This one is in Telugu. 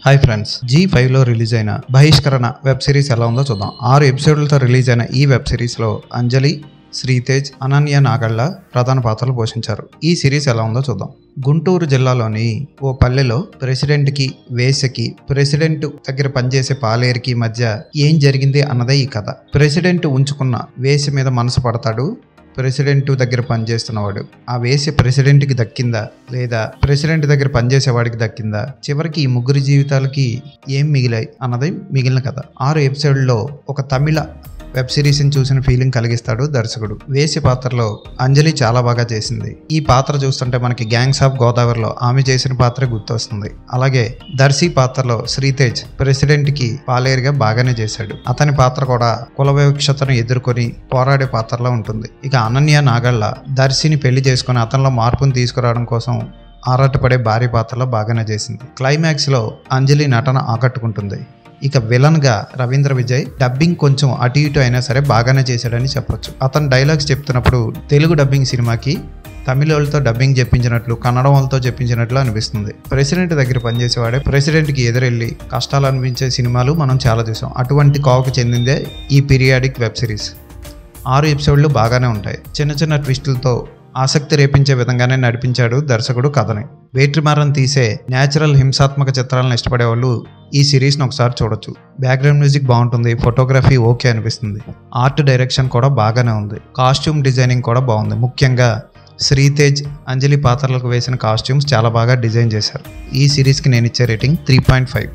హాయ్ ఫ్రెండ్స్, G5లో రిలీజ్ అయిన బహిష్కరణ వెబ్ సిరీస్ ఎలా ఉందో చూద్దాం. 6 ఎపిసోడ్లతో రిలీజ్ అయిన ఈ వెబ్ సిరీస్లో అంజలి, శ్రీతేజ్, అనన్య నాగళ్ళ ప్రధాన పాత్రలు పోషించారు. ఈ సిరీస్ ఎలా ఉందో చూద్దాం. గుంటూరు జిల్లాలోని ఓ పల్లెలో ప్రెసిడెంట్కి, వేసకి, ప్రెసిడెంట్ దగ్గర పనిచేసే పాలేరికి మధ్య ఏం జరిగింది అన్నదే ఈ కథ. ప్రెసిడెంట్ ఉంచుకున్న వేసి మీద మనసు పడతాడు. ప్రెసిడెంట్ దగ్గర పనిచేస్తున్నవాడు ఆ వేసి ప్రెసిడెంట్కి దక్కిందా లేదా ప్రెసిడెంట్ దగ్గర పనిచేసేవాడికి దక్కిందా, చివరికి ఈ ముగ్గురి జీవితాలకి ఏం మిగిలాయి అన్నది మిగిలిన కథ. 6 ఎపిసోడ్లో ఒక తమిళ వెబ్ సిరీస్ని చూసిన ఫీలింగ్ కలిగిస్తాడు దర్శకుడు. వేసి పాత్రలో అంజలి చాలా బాగా చేసింది. ఈ పాత్ర చూస్తుంటే మనకి గ్యాంగ్స్ ఆఫ్ గోదావరిలో ఆమె చేసిన పాత్ర గుర్తొస్తుంది. అలాగే దర్శి పాత్రలో శ్రీతేజ్ ప్రెసిడెంట్కి పాలేరుగా బాగానే చేశాడు. అతని పాత్ర కూడా కుల వివక్షతను ఎదుర్కొని పోరాడే పాత్రలో ఉంటుంది. ఇక అనన్య నాగళ్ళ దర్శిని పెళ్లి చేసుకుని అతనిలో మార్పును తీసుకురావడం కోసం ఆరాటపడే భారీ పాత్రలో బాగానే చేసింది. క్లైమాక్స్లో అంజలి నటన ఆకట్టుకుంటుంది. ఇక విలన్గా రవీంద్ర విజయ్ డబ్బింగ్ కొంచెం అటు ఇటు అయినా సరే బాగానే చేశాడని చెప్పొచ్చు. అతను డైలాగ్స్ చెప్తున్నప్పుడు తెలుగు డబ్బింగ్ సినిమాకి తమిళ వాళ్ళతో డబ్బింగ్ చెప్పించినట్లు, కన్నడం వాళ్ళతో చెప్పించినట్లు అనిపిస్తుంది. ప్రెసిడెంట్ దగ్గర పనిచేసేవాడే ప్రెసిడెంట్కి ఎదురెళ్ళి కష్టాలు అనిపించే సినిమాలు మనం చాలా చూసాం. అటువంటి కోవకు చెందిందే ఈ పీరియాడిక్ వెబ్ సిరీస్. 6 ఎపిసోడ్లు బాగానే ఉంటాయి. చిన్న చిన్న ట్విస్టులతో ఆసక్తి రేపించే విధంగానే నడిపించాడు దర్శకుడు కథని. వేట్రిమారన్ తీసే న్యాచురల్ హింసాత్మక చిత్రాలను ఇష్టపడే వాళ్ళు ఈ సిరీస్ని ఒకసారి చూడొచ్చు. బ్యాక్గ్రౌండ్ మ్యూజిక్ బాగుంటుంది, ఫోటోగ్రఫీ ఓకే అనిపిస్తుంది, ఆర్ట్ డైరెక్షన్ కూడా బాగానే ఉంది, కాస్ట్యూమ్ డిజైనింగ్ కూడా బాగుంది. ముఖ్యంగా శ్రీతేజ్, అంజలి పాత్రలకు వేసిన కాస్ట్యూమ్స్ చాలా బాగా డిజైన్ చేశారు. ఈ సిరీస్కి నేను ఇచ్చే రేటింగ్ 3.5.